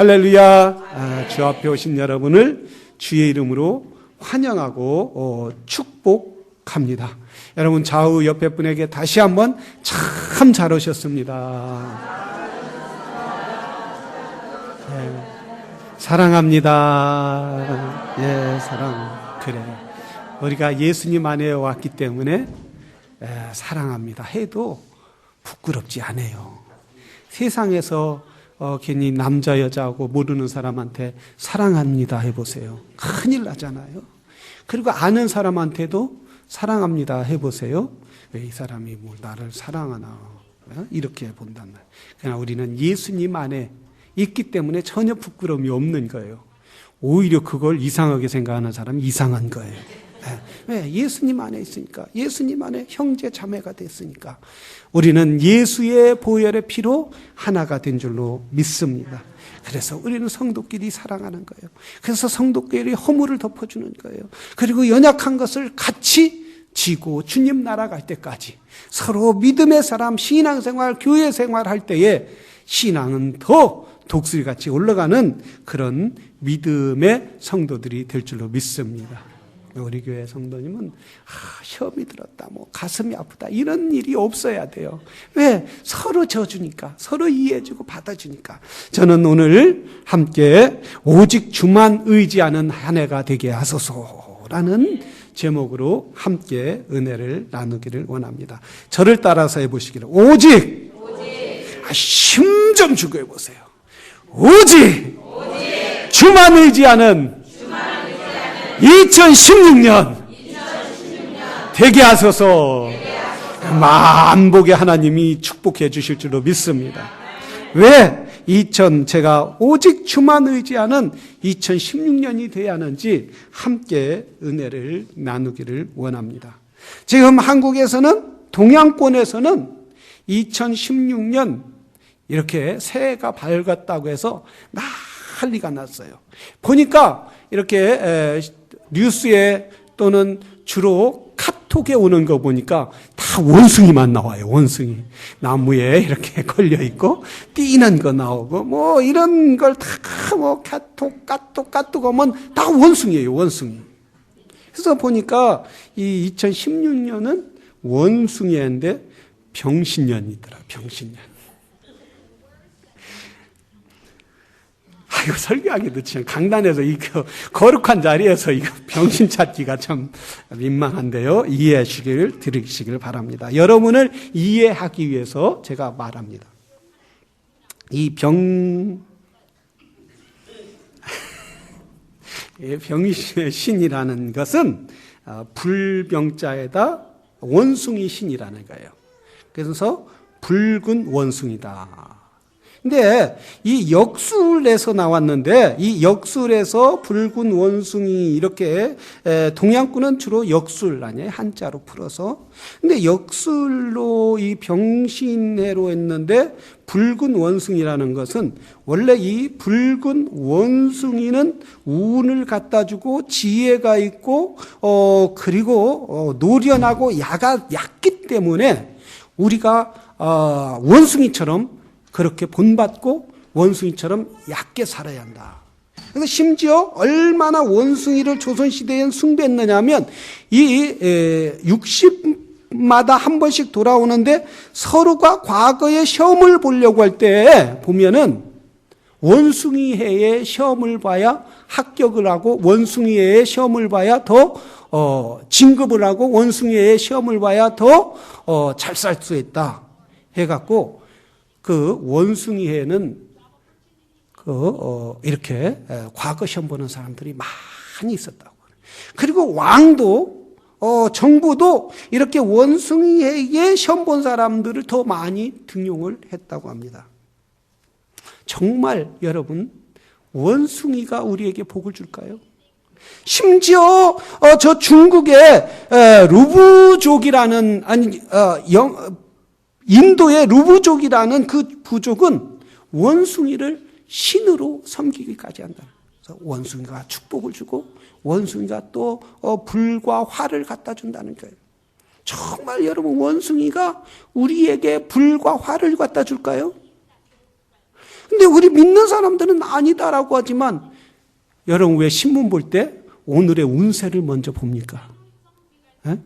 할렐루야. 주 앞에 오신 여러분을 주의 이름으로 환영하고 축복합니다. 여러분 좌우 옆에 분에게 다시 한번 참 잘 오셨습니다. 네. 사랑합니다. 예, 사랑. 그래. 우리가 예수님 안에 왔기 때문에 사랑합니다 해도 부끄럽지 않아요. 세상에서 괜히 남자 여자하고 모르는 사람한테 사랑합니다 해보세요. 큰일 나잖아요. 그리고 아는 사람한테도 사랑합니다 해보세요. 왜 이 사람이 뭐 나를 사랑하나 이렇게 본단 말이에요. 그러나 우리는 예수님 안에 있기 때문에 전혀 부끄러움이 없는 거예요. 오히려 그걸 이상하게 생각하는 사람이 이상한 거예요. 왜? 예수님 안에 있으니까, 예수님 안에 형제 자매가 됐으니까 우리는 예수의 보혈의 피로 하나가 된 줄로 믿습니다. 그래서 우리는 성도끼리 사랑하는 거예요. 그래서 성도끼리 허물을 덮어주는 거예요. 그리고 연약한 것을 같이 지고 주님 나라 갈 때까지 서로 믿음의 사람, 신앙생활, 교회생활 할 때에 신앙은 더 독수리같이 올라가는 그런 믿음의 성도들이 될 줄로 믿습니다. 우리 교회 성도님은 시험이 들었다, 뭐 가슴이 아프다 이런 일이 없어야 돼요. 왜? 서로 져주니까, 서로 이해해주고 받아주니까. 저는 오늘 함께 오직 주만 의지하는 한 해가 되게 하소서라는 제목으로 함께 은혜를 나누기를 원합니다. 저를 따라서 해보시기를 오직 힘 좀 주고 해보세요. 오직 주만 의지하는 2016년 되게 하소서. 만복의 하나님이 축복해 주실 줄로 믿습니다. 왜 제가 오직 주만 의지하는 2016년이 되어야 하는지 함께 은혜를 나누기를 원합니다. 지금 한국에서는, 동양권에서는 2016년 이렇게 새해가 밝았다고 해서 난리가 났어요. 보니까 이렇게 뉴스에 또는 주로 카톡에 오는 거 보니까 다 원숭이만 나와요. 원숭이. 나무에 이렇게 걸려있고 뛰는 거 나오고 뭐 이런 걸 다 뭐 카톡 하면 다 원숭이에요. 원숭이. 그래서 보니까 이 2016년은 원숭이인데 병신년이더라. 병신년. 이거 설교하기도 참 강단에서 이 거룩한 자리에서 이거 병신 찾기가 참 민망한데요. 이해하시길 들으시길 바랍니다. 여러분을 이해하기 위해서 제가 말합니다. 이 병신이라는 것은 불병자에다 원숭이 신이라는 거예요. 그래서 붉은 원숭이다. 근데 이 역술에서 나왔는데 이 역술에서 붉은 원숭이 이렇게 동양권은 주로 역술 아니에요? 한자로 풀어서. 근데 역술로 이 병신해로 했는데 붉은 원숭이라는 것은 원래 이 붉은 원숭이는 운을 갖다 주고 지혜가 있고 그리고 노련하고 야가 얕기 때문에 우리가 원숭이처럼 그렇게 본받고 원숭이처럼 얕게 살아야 한다. 그래서 심지어 얼마나 원숭이를 조선시대엔 숭배했느냐 하면 이 60마다 한 번씩 돌아오는데 서로가 과거의 시험을 보려고 할 때 보면은 원숭이해의 시험을 봐야 합격을 하고 원숭이해의 시험을 봐야 더 진급을 하고 원숭이해의 시험을 봐야 더 잘 살 수 있다 해갖고 그 원숭이해는 이렇게 과거 시험 보는 사람들이 많이 있었다고. 그리고 왕도 정부도 이렇게 원숭이해에 시험 본 사람들을 더 많이 등용을 했다고 합니다. 정말 여러분 원숭이가 우리에게 복을 줄까요? 심지어 저 중국의 루부족이라는 인도의 루부족이라는 그 부족은 원숭이를 신으로 섬기기까지 한다. 그래서 원숭이가 축복을 주고 원숭이가 또 불과 화를 갖다 준다는 거예요. 정말 여러분 원숭이가 우리에게 불과 화를 갖다 줄까요? 근데 우리 믿는 사람들은 아니다라고 하지만 여러분 왜 신문 볼 때 오늘의 운세를 먼저 봅니까? 에?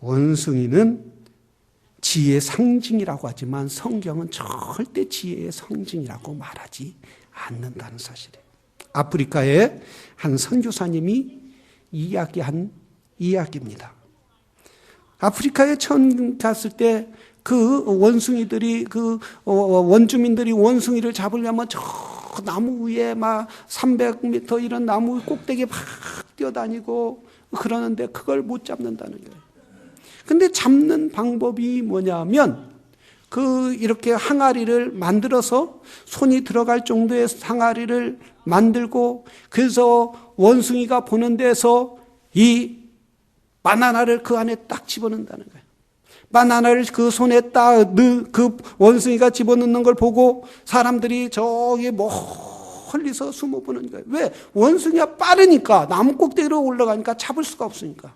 원숭이는 지혜의 상징이라고 하지만 성경은 절대 지혜의 상징이라고 말하지 않는다는 사실이에요. 아프리카의 한 선교사님이 이야기한 이야기입니다. 아프리카에 처음 갔을 때 그 원숭이들이 원주민들이 원숭이를 잡으려면 저 나무 위에 막 300m 이런 나무 꼭대기에 막 뛰어다니고 그러는데 그걸 못 잡는다는 거예요. 근데 잡는 방법이 뭐냐면 이렇게 항아리를 만들어서 손이 들어갈 정도의 항아리를 만들고 그래서 원숭이가 보는 데서 이 바나나를 그 안에 딱 집어넣는다는 거예요. 바나나를 그 손에 딱 그 원숭이가 집어넣는 걸 보고 사람들이 저기 멀리서 숨어보는 거예요. 왜? 원숭이가 빠르니까 나무 꼭대기로 올라가니까 잡을 수가 없으니까.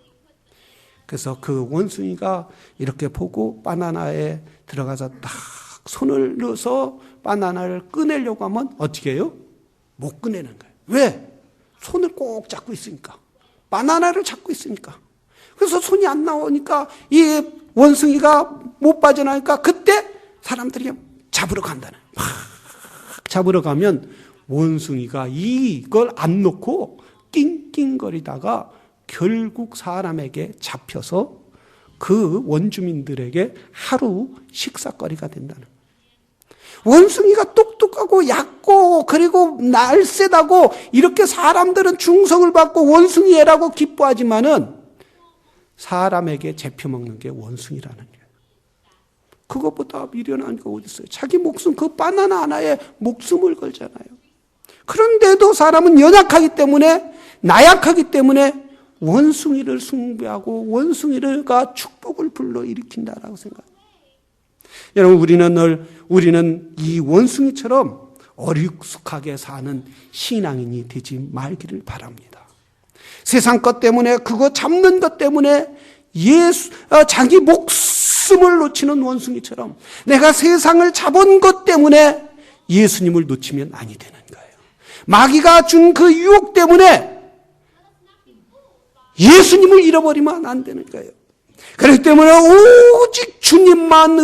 그래서 그 원숭이가 이렇게 보고 바나나에 들어가서 딱 손을 넣어서 바나나를 꺼내려고 하면 어떻게 해요? 못 꺼내는 거예요. 왜? 손을 꼭 잡고 있으니까. 바나나를 잡고 있으니까. 그래서 손이 안 나오니까 이 원숭이가 못 빠져나니까 그때 사람들이 잡으러 간다는 거예요. 막 잡으러 가면 원숭이가 이걸 안 놓고 낑낑거리다가 결국 사람에게 잡혀서 그 원주민들에게 하루 식사거리가 된다는 거예요. 원숭이가 똑똑하고 얕고 그리고 날쌔다고 이렇게 사람들은 충성을 받고 원숭이애라고 기뻐하지만은 사람에게 잡혀먹는 게 원숭이라는 거예요. 그것보다 미련한 게 어디 있어요? 자기 목숨 그 바나나 하나에 목숨을 걸잖아요. 그런데도 사람은 연약하기 때문에 나약하기 때문에 원숭이를 숭배하고 원숭이가 축복을 불러일으킨다라고 생각해요. 여러분 우리는 이 원숭이처럼 어리숙하게 사는 신앙인이 되지 말기를 바랍니다. 세상 것 때문에 그거 잡는 것 때문에 자기 목숨을 놓치는 원숭이처럼 내가 세상을 잡은 것 때문에 예수님을 놓치면 아니 되는 거예요. 마귀가 준 그 유혹 때문에 예수님을 잃어버리면 안 되는 거예요. 그렇기 때문에 오직 주님만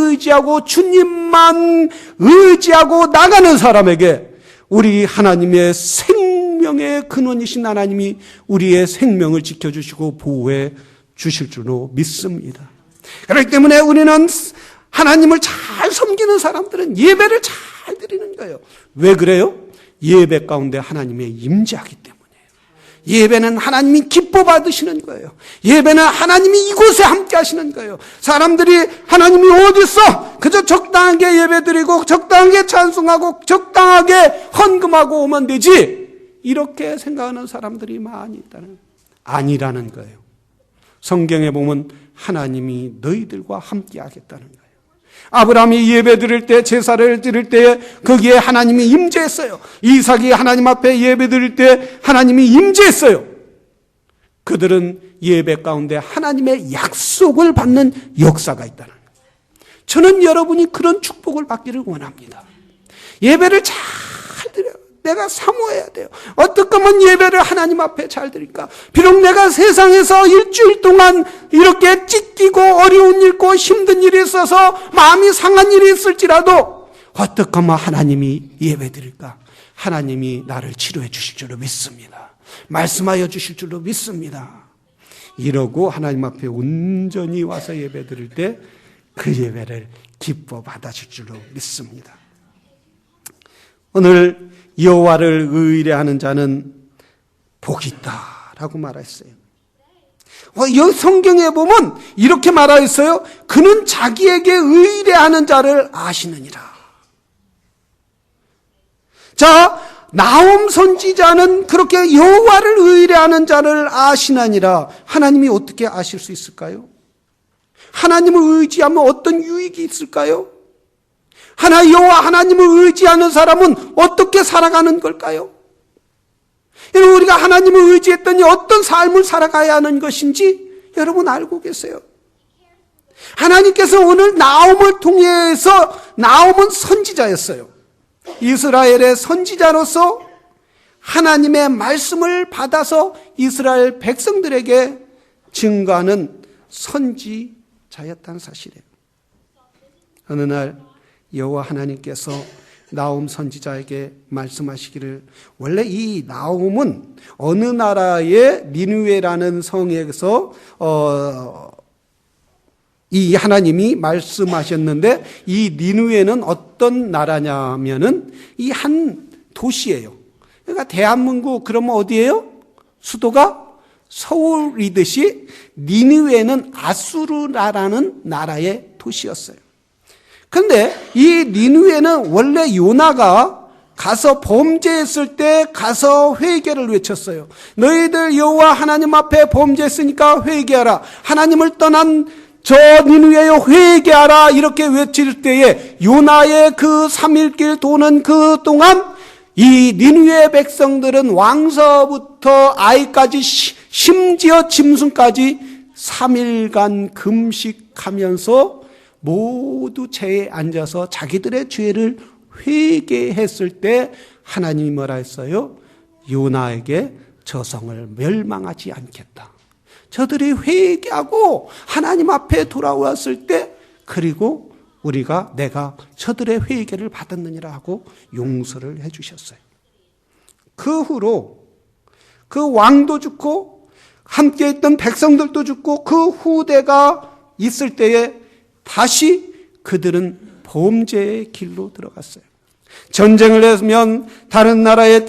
의지하고 나가는 사람에게 우리 하나님의 생명의 근원이신 하나님이 우리의 생명을 지켜주시고 보호해 주실 줄로 믿습니다. 그렇기 때문에 우리는 하나님을 잘 섬기는 사람들은 예배를 잘 드리는 거예요. 왜 그래요? 예배 가운데 하나님의 임재하기 때문에. 예배는 하나님이 기뻐 받으시는 거예요. 예배는 하나님이 이곳에 함께 하시는 거예요. 사람들이 하나님이 어디 있어? 그저 적당하게 예배드리고 적당하게 찬송하고 적당하게 헌금하고 오면 되지. 이렇게 생각하는 사람들이 많이 있다는 거예요. 아니라는 거예요. 성경에 보면 하나님이 너희들과 함께 하겠다는 거예요. 아브라함이 예배 드릴 때 제사를 드릴 때에 거기에 하나님이 임재했어요. 이삭이 하나님 앞에 예배 드릴 때 하나님이 임재했어요. 그들은 예배 가운데 하나님의 약속을 받는 역사가 있다는 거예요. 저는 여러분이 그런 축복을 받기를 원합니다. 예배를 잘 드려요. 내가 사모해야 돼요. 어떻게 하면 예배를 하나님 앞에 잘 드릴까? 비록 내가 세상에서 일주일 동안 이렇게 찢기고 어려운 일 있고 힘든 일이 있어서 마음이 상한 일이 있을지라도 어떻게 하면 하나님이 예배 드릴까? 하나님이 나를 치료해 주실 줄로 믿습니다. 말씀하여 주실 줄로 믿습니다. 이러고 하나님 앞에 온전히 와서 예배 드릴 때 그 예배를 기뻐 받아줄 줄로 믿습니다. 오늘 여호와를 의뢰하는 자는 복이 있다라고 말했어요. 여기 성경에 보면 이렇게 말하였어요. 그는 자기에게 의뢰하는 자를 아시느니라. 자, 나홈 선지자는 그렇게 여호와를 의뢰하는 자를 아시느니라. 하나님이 어떻게 아실 수 있을까요? 하나님을 의지하면 어떤 유익이 있을까요? 여호와 하나님을 의지하는 사람은 어떻게 살아가는 걸까요? 여러분, 우리가 하나님을 의지했더니 어떤 삶을 살아가야 하는 것인지 여러분 알고 계세요? 하나님께서 오늘 나홈을 통해서, 나홈은 선지자였어요. 이스라엘의 선지자로서 하나님의 말씀을 받아서 이스라엘 백성들에게 증거하는 선지자였다는 사실이에요. 어느 날 여호와 하나님께서 나홈 선지자에게 말씀하시기를, 원래 이 나홈은 어느 나라의 니느웨라는 성에서 이 하나님이 말씀하셨는데, 이 니느웨는 어떤 나라냐면은 이 한 도시예요. 그러니까 대한민국 그러면 어디예요? 수도가 서울이듯이 니느웨는 아수르라는 나라의 도시였어요. 그런데 이 니느웨는 원래 요나가 가서 범죄했을 때 가서 회개를 외쳤어요. 너희들 여호와 하나님 앞에 범죄했으니까 회개하라. 하나님을 떠난 저 니느웨여 회개하라. 이렇게 외칠 때에 요나의 그 3일길 도는 그 동안 이 니느웨 백성들은 왕서부터 아이까지 심지어 짐승까지 3일간 금식하면서 모두 제에 앉아서 자기들의 죄를 회개했을 때 하나님이 뭐라 했어요? 요나에게 저 성을 멸망하지 않겠다. 저들이 회개하고 하나님 앞에 돌아왔을 때, 그리고 내가 저들의 회개를 받았느니라 하고 용서를 해 주셨어요. 그 후로 그 왕도 죽고 함께 있던 백성들도 죽고 그 후대가 있을 때에 다시 그들은 범죄의 길로 들어갔어요. 전쟁을 하면 다른 나라에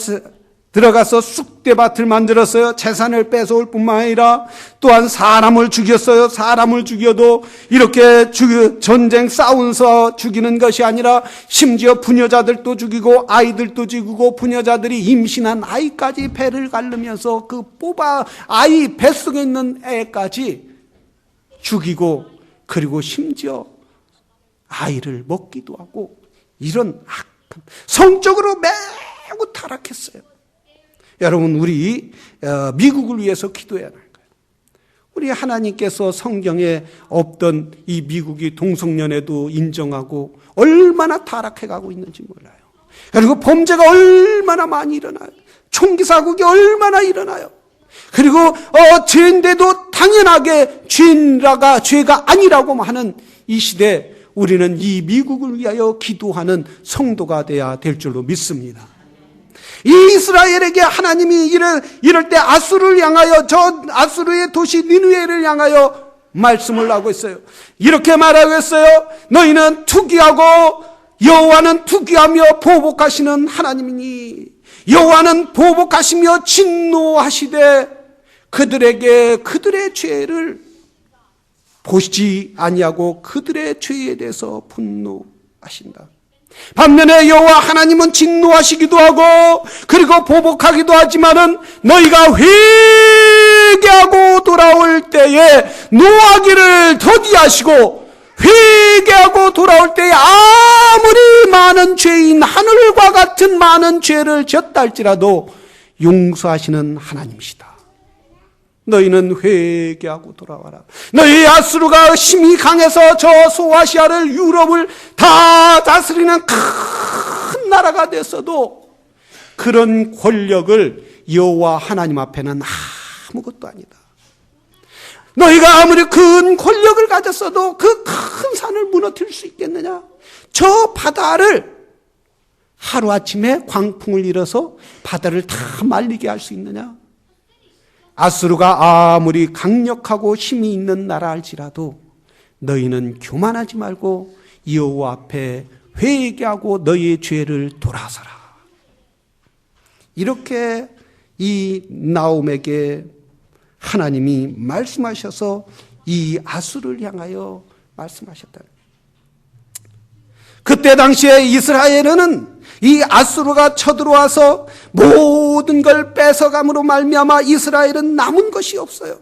들어가서 쑥대밭을 만들었어요. 재산을 뺏어올 뿐만 아니라 또한 사람을 죽였어요. 사람을 죽여도 이렇게 전쟁 싸우면서 죽이는 것이 아니라 심지어 부녀자들도 죽이고 아이들도 죽이고, 부녀자들이 임신한 아이까지 배를 가르면서 그 아이 뱃속에 있는 애까지 죽이고, 그리고 심지어 아이를 먹기도 하고, 이런 악한, 성적으로 매우 타락했어요. 여러분, 우리 미국을 위해서 기도해야 할 거예요. 우리 하나님께서 성경에 없던 이 미국이 동성연애도 인정하고 얼마나 타락해가고 있는지 몰라요. 그리고 범죄가 얼마나 많이 일어나요. 총기 사고가 얼마나 일어나요. 그리고 죄인데도 당연하게 죄가 아니라고 하는 이 시대, 우리는 이 미국을 위하여 기도하는 성도가 돼야 될 줄로 믿습니다. 이 이스라엘에게 하나님이 이럴 때 아수르를 향하여, 저 아수르의 도시 니느웨를 향하여 말씀을 하고 있어요. 이렇게 말하고 있어요. 너희는 투기하고, 여호와는 투기하며 보복하시는 하나님이니, 여호와는 보복하시며 진노하시되 그들에게 그들의 죄를 보시지 아니하고 그들의 죄에 대해서 분노하신다. 반면에 여호와 하나님은 진노하시기도 하고 그리고 보복하기도 하지만은 너희가 회개하고 돌아올 때에 노하기를 더디하시고, 회개하고 돌아올 때에 아무리 많은 죄인, 하늘과 같은 많은 죄를 졌다 할지라도 용서하시는 하나님이시다. 너희는 회개하고 돌아와라. 너희 아수르가 힘이 강해서 저 소아시아를, 유럽을 다 다스리는 큰 나라가 됐어도 그런 권력을 여호와 하나님 앞에는 아무것도 아니다. 너희가 아무리 큰 권력을 가졌어도 그 큰 산을 무너뜨릴 수 있겠느냐? 저 바다를 하루아침에 광풍을 일어서 바다를 다 말리게 할 수 있느냐? 아수르가 아무리 강력하고 힘이 있는 나라 할지라도 너희는 교만하지 말고 여호와 앞에 회개하고 너희의 죄를 돌아서라. 이렇게 이 나홈에게 하나님이 말씀하셔서 이 아수르를 향하여 말씀하셨다. 그때 당시에 이스라엘은 이 아수르가 쳐들어와서 모든 걸 뺏어감으로 말미암아 이스라엘은 남은 것이 없어요.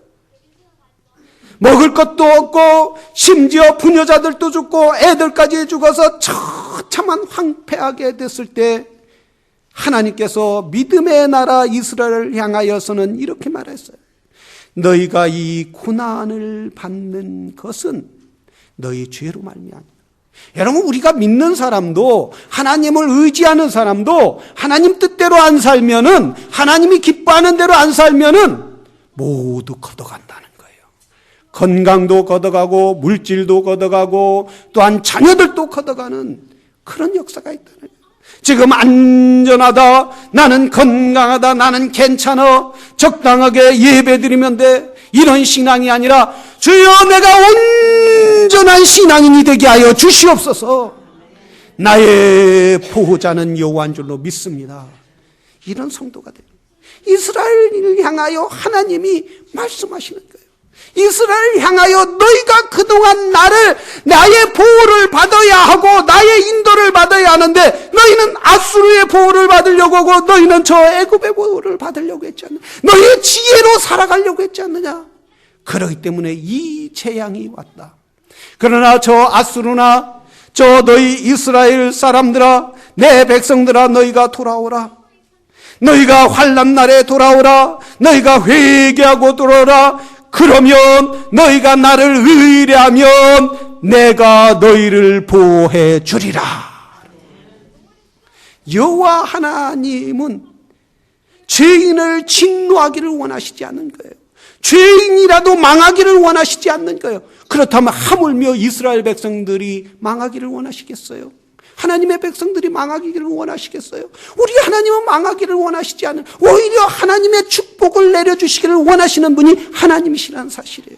먹을 것도 없고 심지어 부녀자들도 죽고 애들까지 죽어서 처참한 황폐하게 됐을 때 하나님께서 믿음의 나라 이스라엘을 향하여서는 이렇게 말했어요. 너희가 이 고난을 받는 것은 너희 죄로 말미암아. 여러분, 우리가 믿는 사람도, 하나님을 의지하는 사람도 하나님 뜻대로 안 살면은, 하나님이 기뻐하는 대로 안 살면은 모두 걷어간다는 거예요. 건강도 걷어가고 물질도 걷어가고 또한 자녀들도 걷어가는 그런 역사가 있다는 거예요. 지금 안전하다, 나는 건강하다, 나는 괜찮아, 적당하게 예배드리면 돼, 이런 신앙이 아니라 주여 내가 온전한 신앙인이 되게 하여 주시옵소서. 나의 보호자는 여호와인 줄로 믿습니다. 이런 성도가 돼요. 이스라엘을 향하여 하나님이 말씀하시는 거예요. 이스라엘을 향하여 너희가 그동안 나의 보호를 받아야 하고 나의 인도를 받아야 하는데 너희는 아수르의 보호를 받으려고 하고 너희는 저 애굽의 보호를 받으려고 했지 않느냐. 너희의 지혜로 살아가려고 했지 않느냐. 그렇기 때문에 이 재앙이 왔다. 그러나 저 아수르나 저 너희 이스라엘 사람들아, 내 백성들아, 너희가 돌아오라. 너희가 환난 날에 돌아오라. 너희가 회개하고 돌아오라. 그러면 너희가 나를 의뢰하면 내가 너희를 보호해 주리라. 여호와 하나님은 죄인을 진노하기를 원하시지 않는 거예요. 죄인이라도 망하기를 원하시지 않는 거예요. 그렇다면 하물며 이스라엘 백성들이 망하기를 원하시겠어요? 하나님의 백성들이 망하기를 원하시겠어요? 우리 하나님은 망하기를 원하시지 않은, 오히려 하나님의 축복을 내려주시기를 원하시는 분이 하나님이시라는 사실이에요.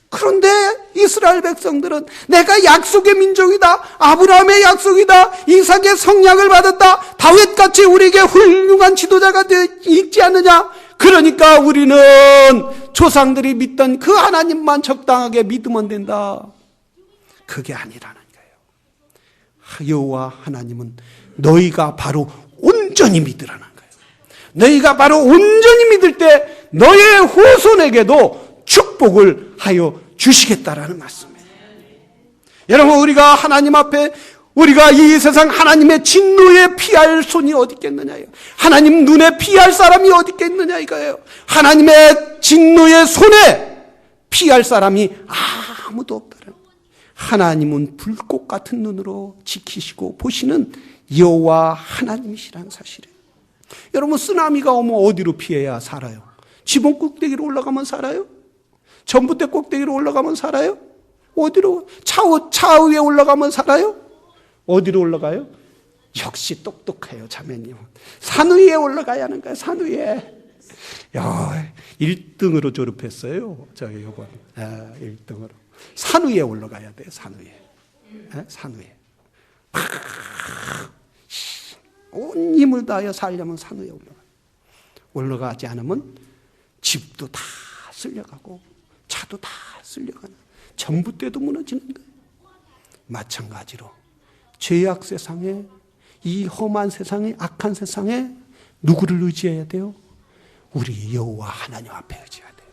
그런데 이스라엘 백성들은 내가 약속의 민족이다, 아브라함의 약속이다, 이삭의 성약을 받았다, 다윗같이 우리에게 훌륭한 지도자가 있지 않느냐. 그러니까 우리는 조상들이 믿던 그 하나님만 적당하게 믿으면 된다. 그게 아니라는 거예요. 여호와 하나님은 너희가 바로 온전히 믿으라는 거예요. 너희가 바로 온전히 믿을 때 너의 후손에게도 축복을 하여 주시겠다라는 말씀이에요. 여러분, 우리가 하나님 앞에, 우리가 이 세상 하나님의 진노에 피할 손이 어디 있겠느냐요. 하나님 눈에 피할 사람이 어디 있겠느냐 이거예요. 하나님의 진노의 손에 피할 사람이 아무도 없다는 거예요. 하나님은 불꽃 같은 눈으로 지키시고 보시는 여호와 하나님이시라는 사실이에요. 여러분, 쓰나미가 오면 어디로 피해야 살아요? 지붕 꼭대기로 올라가면 살아요? 전봇대 꼭대기로 올라가면 살아요? 어디로? 차 위에 올라가면 살아요? 어디로 올라가요? 역시 똑똑해요, 자매님. 산 위에 올라가야 하는 거예요, 산 위에. 야, 1등으로 졸업했어요, 저희 요번. 1등으로. 산 위에 올라가야 돼요, 산 위에. 산 위에. 온 힘을 다하여 살려면 산 위에 올라가지 않으면 집도 다 쓸려가고 차도 다 쓸려가는, 전봇대도 무너지는 거예요. 마찬가지로 죄악 세상에, 이 험한 세상에, 악한 세상에 누구를 의지해야 돼요? 우리 여호와 하나님 앞에 의지해야 돼요.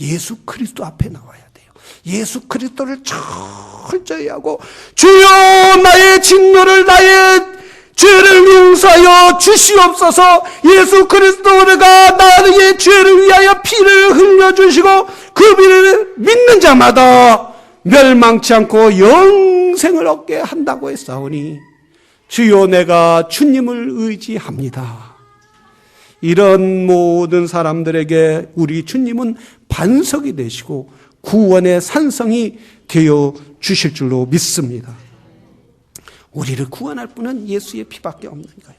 예수 그리스도 앞에 나와야 돼요. 예수 그리스도를 철저히 하고, 주여 나의 진노를, 나의 죄를 용서하여 주시옵소서. 예수 그리스도가 나의 죄를 위하여 피를 흘려주시고 그 피를 믿는 자마다 멸망치 않고 영생을 얻게 한다고 했사오니 주여 내가 주님을 의지합니다. 이런 모든 사람들에게 우리 주님은 반석이 되시고 구원의 산성이 되어 주실 줄로 믿습니다. 우리를 구원할 분은 예수의 피밖에 없는 거예요.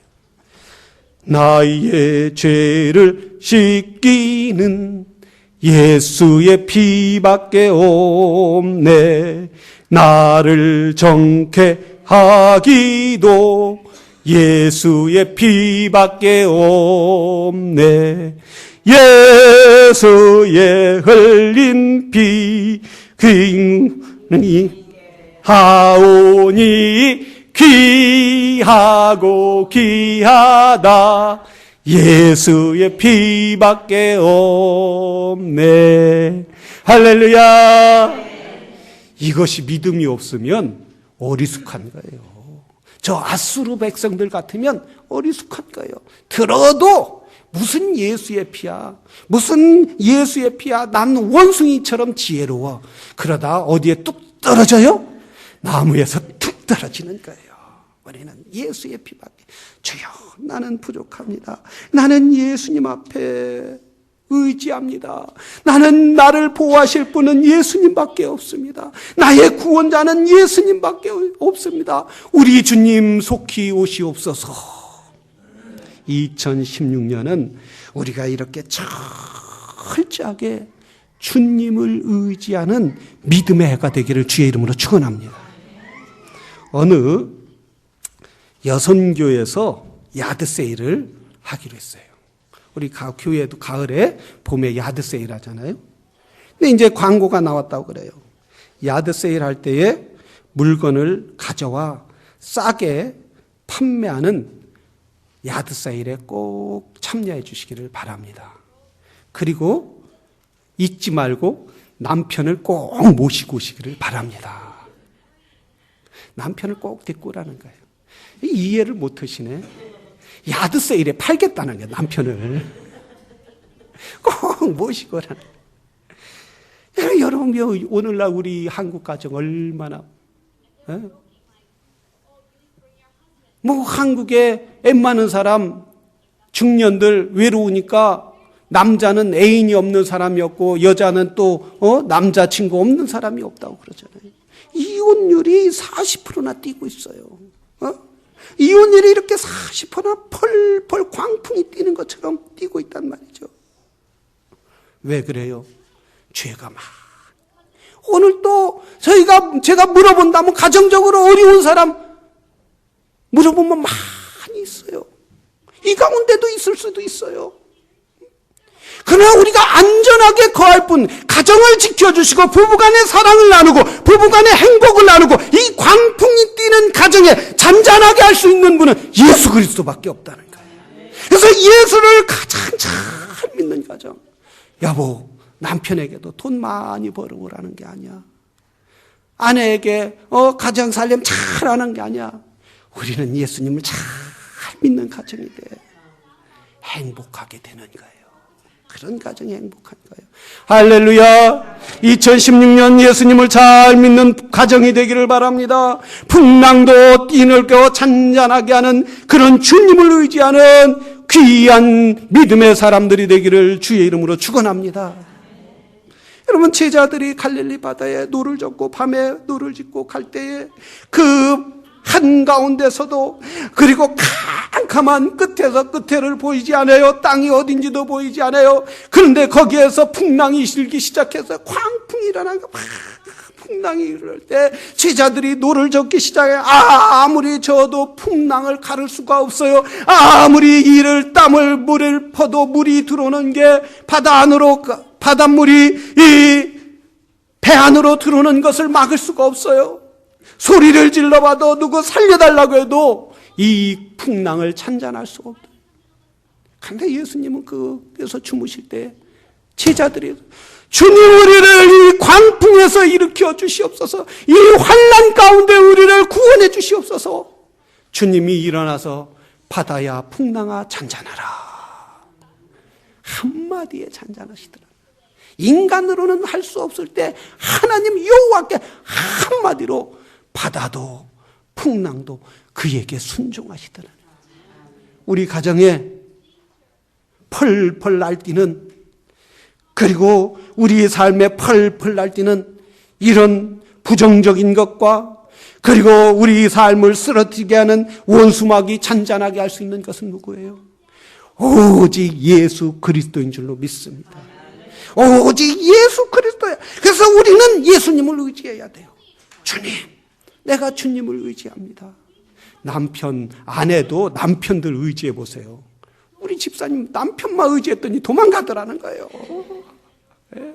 나의 죄를 씻기는 예수의 피밖에 없네. 나를 정케 하기도 예수의 피밖에 없네. 예수의 흘린 피 하오니 귀하고 귀하다. 예수의 피밖에 없네. 할렐루야. 이것이 믿음이 없으면 어리숙한 거예요. 저 아수르 백성들 같으면 어리숙한 거예요. 들어도 무슨 예수의 피야, 무슨 예수의 피야, 난 원숭이처럼 지혜로워. 그러다 어디에 뚝 떨어져요? 나무에서 툭 떨어지는 거예요. 우리는 예수의 피밖에. 주여, 나는 부족합니다. 나는 예수님 앞에 의지합니다. 나는 나를 보호하실 분은 예수님밖에 없습니다. 나의 구원자는 예수님밖에 없습니다. 우리 주님 속히 오시옵소서. 2016년은 우리가 이렇게 철저하게 주님을 의지하는 믿음의 해가 되기를 주의 이름으로 축원합니다. 어느 여선교에서 야드세일을 하기로 했어요. 우리 교회도 가을에 봄에 야드세일 하잖아요. 근데 이제 광고가 나왔다고 그래요. 야드세일 할 때에 물건을 가져와 싸게 판매하는 야드세일에 꼭 참여해 주시기를 바랍니다. 그리고 잊지 말고 남편을 꼭 모시고 오시기를 바랍니다. 남편을 꼭 데리고 오라는 거예요. 이해를 못 하시네. 야드세일에 팔겠다는 거예요. 남편을 꼭 모시고 오라는 거예요. 여러분, 오늘날 우리 한국 가정 얼마나 뭐 한국에 애 많은 사람 중년들 외로우니까 남자는 애인이 없는 사람이었고 여자는 또 남자친구 없는 사람이 없다고 그러잖아요. 이혼율이 40%나 뛰고 있어요. 이혼율이 이렇게 40%나 펄펄 광풍이 뛰는 것처럼 뛰고 있단 말이죠. 왜 그래요? 죄가 많아. 오늘 또 제가 물어본다면 가정적으로 어려운 사람 물어보면 많이 있어요. 이 가운데도 있을 수도 있어요. 그러나 우리가 안전하게 거할 뿐, 가정을 지켜주시고 부부간의 사랑을 나누고 부부간의 행복을 나누고 이 광풍이 뛰는 가정에 잔잔하게 할 수 있는 분은 예수 그리스도밖에 없다는 거예요. 그래서 예수를 가장 잘 믿는 가정. 여보, 남편에게도 돈 많이 벌어오라는 게 아니야. 아내에게 가정 살림 잘하는 게 아니야. 우리는 예수님을 잘 믿는 가정이 돼. 행복하게 되는 거예요. 그런 가정이 행복한 거예요. 할렐루야. 2016년 예수님을 잘 믿는 가정이 되기를 바랍니다. 풍랑도 뛰놀고 잔잔하게 하는 그런 주님을 의지하는 귀한 믿음의 사람들이 되기를 주의 이름으로 축원합니다. 여러분, 제자들이 갈릴리 바다에 노를 젓고 밤에 노를 짓고 갈 때에 그 한가운데서도 그리고 캄캄한 끝에서 끝에를 보이지 않아요. 땅이 어딘지도 보이지 않아요. 그런데 거기에서 풍랑이 일기 시작해서 광풍이 일어나고 풍랑이 일어날 때 제자들이 노를 젓기 시작해요. 아무리 저도 풍랑을 가를 수가 없어요. 아무리 이를 땀을 물을 퍼도 물이 들어오는 게 바닷물이 이 배 안으로 들어오는 것을 막을 수가 없어요. 소리를 질러봐도 누구 살려달라고 해도 이 풍랑을 찬잔할 수가 없다. 그런데 예수님은 그래서 주무실 때 제자들이 주님, 우리를 이 광풍에서 일으켜 주시옵소서. 이 환난 가운데 우리를 구원해 주시옵소서. 주님이 일어나서 바다야 풍랑아 잔잔하라. 한마디에 잔잔하시더라. 인간으로는 할 수 없을 때 하나님 여호와께 한마디로 바다도 풍랑도 그에게 순종하시더라. 우리 가정에 펄펄 날뛰는, 그리고 우리의 삶에 펄펄 날뛰는 이런 부정적인 것과 그리고 우리 삶을 쓰러뜨리게 하는 원수막이 잔잔하게 할 수 있는 것은 누구예요? 오직 예수 그리스도인 줄로 믿습니다. 오직 예수 그리스도야. 그래서 우리는 예수님을 의지해야 돼요. 주님, 내가 주님을 의지합니다. 남편, 아내도 남편들 의지해 보세요. 우리 집사님 남편만 의지했더니 도망가더라는 거예요. 네.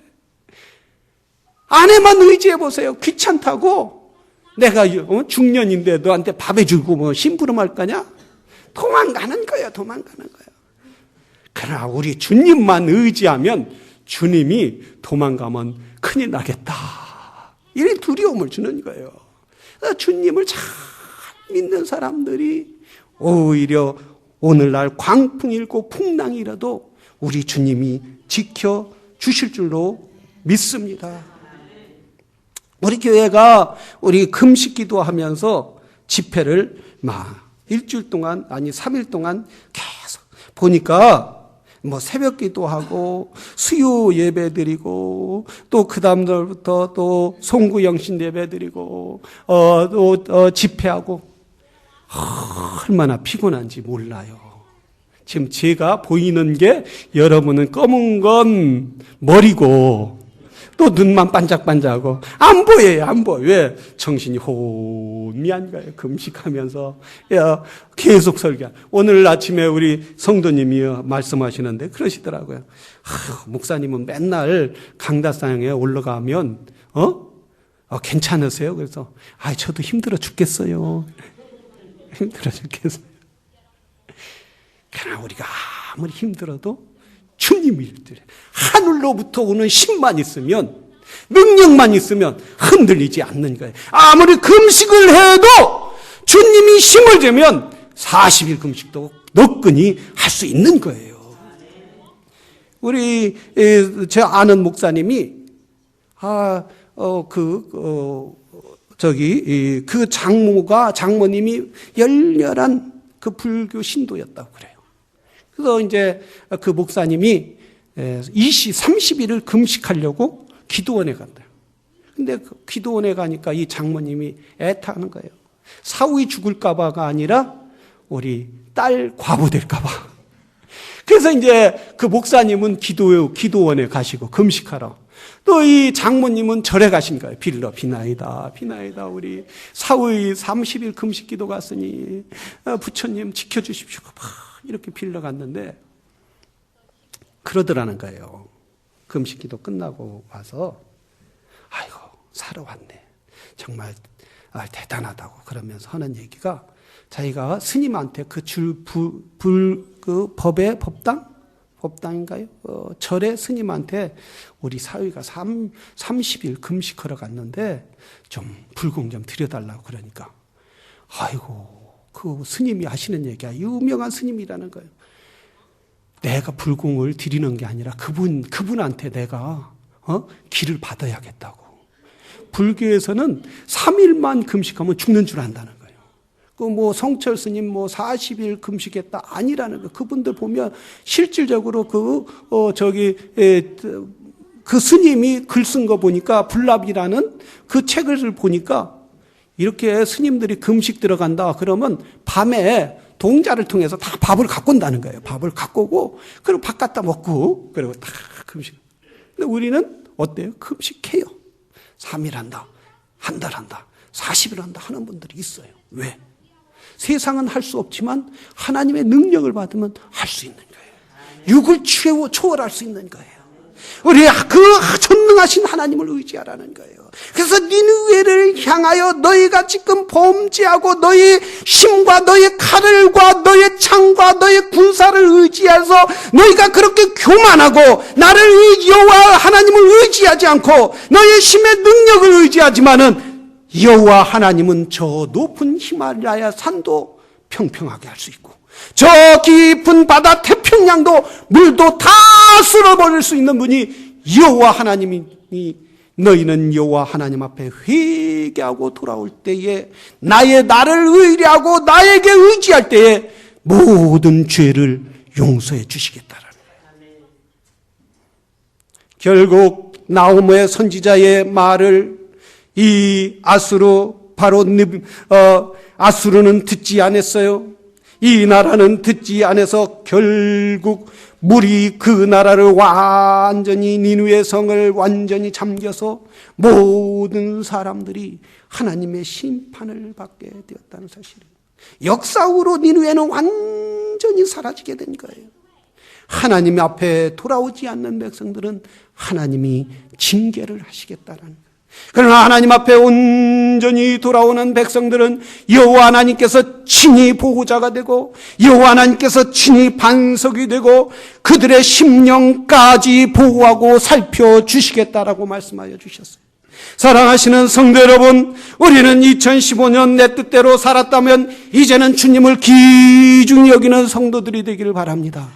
아내만 의지해 보세요. 귀찮다고 내가 중년인데 너한테 밥 해주고 뭐 심부름할 거냐? 도망가는 거예요. 도망가는 거예요. 그러나 우리 주님만 의지하면 주님이 도망가면 큰일 나겠다. 이런 두려움을 주는 거예요. 주님을 잘 믿는 사람들이 오히려 오늘날 광풍이 일고 풍랑이 일어도 우리 주님이 지켜주실 줄로 믿습니다. 우리 교회가 우리 금식 기도하면서 집회를 일주일 동안, 아니 3일 동안 계속 보니까 새벽 기도하고 수요 예배 드리고 또 그 다음날부터 또 송구 영신 예배 드리고 또 집회하고 얼마나 피곤한지 몰라요. 지금 제가 보이는 게 여러분은 검은 건 머리고 또 눈만 반짝반짝하고 안 보여요. 안 보여. 왜? 정신이 혼미한 거예요. 금식하면서 계속 설교. 오늘 아침에 우리 성도님이 말씀하시는데 그러시더라고요. 목사님은 맨날 강다상에 올라가면 괜찮으세요? 그래서 저도 힘들어 죽겠어요. 힘들어 죽겠어요. 그러나 우리가 아무리 힘들어도 주님이 일들에 하늘로부터 오는 힘만 있으면, 능력만 있으면 흔들리지 않는 거예요. 아무리 금식을 해도 주님이 힘을 주면 40일 금식도 너끈히 할 수 있는 거예요. 우리 제 아는 목사님이 그 장모님이 열렬한 그 불교 신도였다고 그래요. 그래서 이제 그 목사님이 30일을 금식하려고 기도원에 간대요. 근데 그 기도원에 가니까 이 장모님이 애타는 거예요. 사위 죽을까봐가 아니라 우리 딸 과부될까봐. 그래서 이제 그 목사님은 기도원에 가시고 금식하러. 또 이 장모님은 절에 가신 거예요. 비나이다. 우리 사위 30일 금식 기도 갔으니 부처님 지켜주십시오. 이렇게 빌러 갔는데 그러더라는 거예요. 금식 기도 끝나고 와서 아이고 살아왔네. 정말 대단하다고 그러면서 하는 얘기가 자기가 스님한테 그 법의 법당인가요? 절에 스님한테 우리 사위가 30일 금식하러 갔는데 좀 불공 좀 드려달라고 그러니까 아이고 그 스님이 하시는 얘기야. 유명한 스님이라는 거예요. 내가 불공을 드리는 게 아니라 그분한테 내가 길을 받아야겠다고. 불교에서는 3일만 금식하면 죽는 줄 안다는 거예요. 그 성철 스님 40일 금식했다 아니라는 거예요. 그분들 보면 실질적으로 그 스님이 글 쓴 거 보니까 불납이라는 그 책을 보니까 이렇게 스님들이 금식 들어간다 그러면 밤에 동자를 통해서 다 밥을 갖고 온다는 거예요. 밥을 갖고 오고 그리고 밥 갖다 먹고 그리고 다 금식. 근데 우리는 어때요? 금식해요. 3일 한다. 한 달 한다. 40일 한다 하는 분들이 있어요. 왜? 세상은 할 수 없지만 하나님의 능력을 받으면 할 수 있는 거예요. 육을 초월할 수 있는 거예요. 우리 그 전능하신 하나님을 의지하라는 거예요. 그래서 니느웨를 향하여 너희가 지금 범죄하고 너희 힘과 너희 칼과 너희 창과 너희 군사를 의지해서 너희가 그렇게 교만하고 나를 여호와 하나님을 의지하지 않고 너희 힘의 능력을 의지하지만은 여호와 하나님은 저 높은 히말라야 산도 평평하게 할 수 있고 저 깊은 바다 태평양도 물도 다 쓸어버릴 수 있는 분이 여호와 하나님이니 너희는 여호와 하나님 앞에 회개하고 돌아올 때에 나를 의뢰하고 나에게 의지할 때에 모든 죄를 용서해 주시겠다라는 거예요. 결국 나호미의 선지자의 말을 이 아수르는 듣지 않았어요. 이 나라는 듣지 않아서 결국 물이 그 나라를 완전히 니느웨 성을 완전히 잠겨서 모든 사람들이 하나님의 심판을 받게 되었다는 사실이에요. 역사적으로 니느웨는 완전히 사라지게 된 거예요. 하나님 앞에 돌아오지 않는 백성들은 하나님이 징계를 하시겠다라는 거예요. 그러나 하나님 앞에 온전히 돌아오는 백성들은 여호와 하나님께서 친히 보호자가 되고 여호와 하나님께서 친히 반석이 되고 그들의 심령까지 보호하고 살펴주시겠다라고 말씀하여 주셨어요. 사랑하시는 성도 여러분, 우리는 2015년 내 뜻대로 살았다면 이제는 주님을 귀중히 여기는 성도들이 되기를 바랍니다.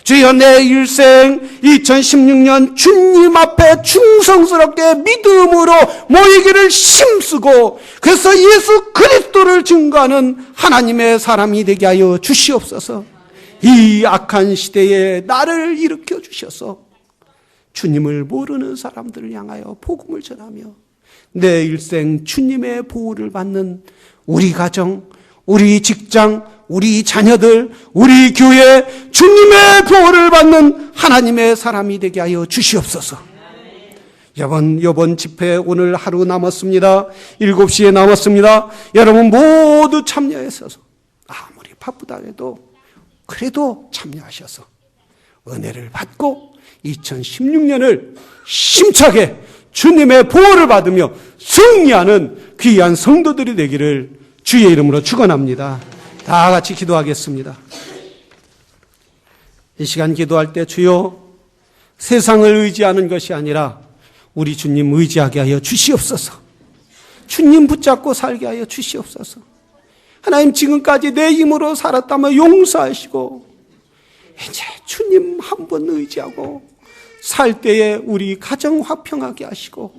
주여, 내 일생 2016년 주님 앞에 충성스럽게 믿음으로 모이기를 힘쓰고 그래서 예수 그리스도를 증거하는 하나님의 사람이 되게 하여 주시옵소서. 이 악한 시대에 나를 일으켜 주셔서 주님을 모르는 사람들을 향하여 복음을 전하며 내 일생 주님의 보호를 받는 우리 가정, 우리 직장, 우리 자녀들, 우리 교회 주님의 보호를 받는 하나님의 사람이 되게 하여 주시옵소서. 이번 집회 오늘 하루 남았습니다. 7시에 남았습니다. 여러분 모두 참여하셔서 아무리 바쁘다 해도 그래도 참여하셔서 은혜를 받고 2016년을 힘차게 주님의 보호를 받으며 승리하는 귀한 성도들이 되기를 주의 이름으로 축원합니다. 다 같이 기도하겠습니다. 이 시간 기도할 때 주여, 세상을 의지하는 것이 아니라 우리 주님 의지하게 하여 주시옵소서. 주님 붙잡고 살게 하여 주시옵소서. 하나님, 지금까지 내 힘으로 살았다면 용서하시고 이제 주님 한 번 의지하고 살 때에 우리 가정 화평하게 하시고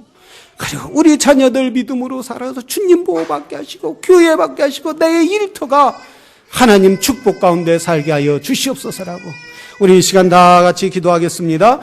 그리고 우리 자녀들 믿음으로 살아서 주님 보호받게 하시고 교회 받게 하시고 내 일터가 하나님 축복 가운데 살게 하여 주시옵소서라고 우리 이 시간 다 같이 기도하겠습니다.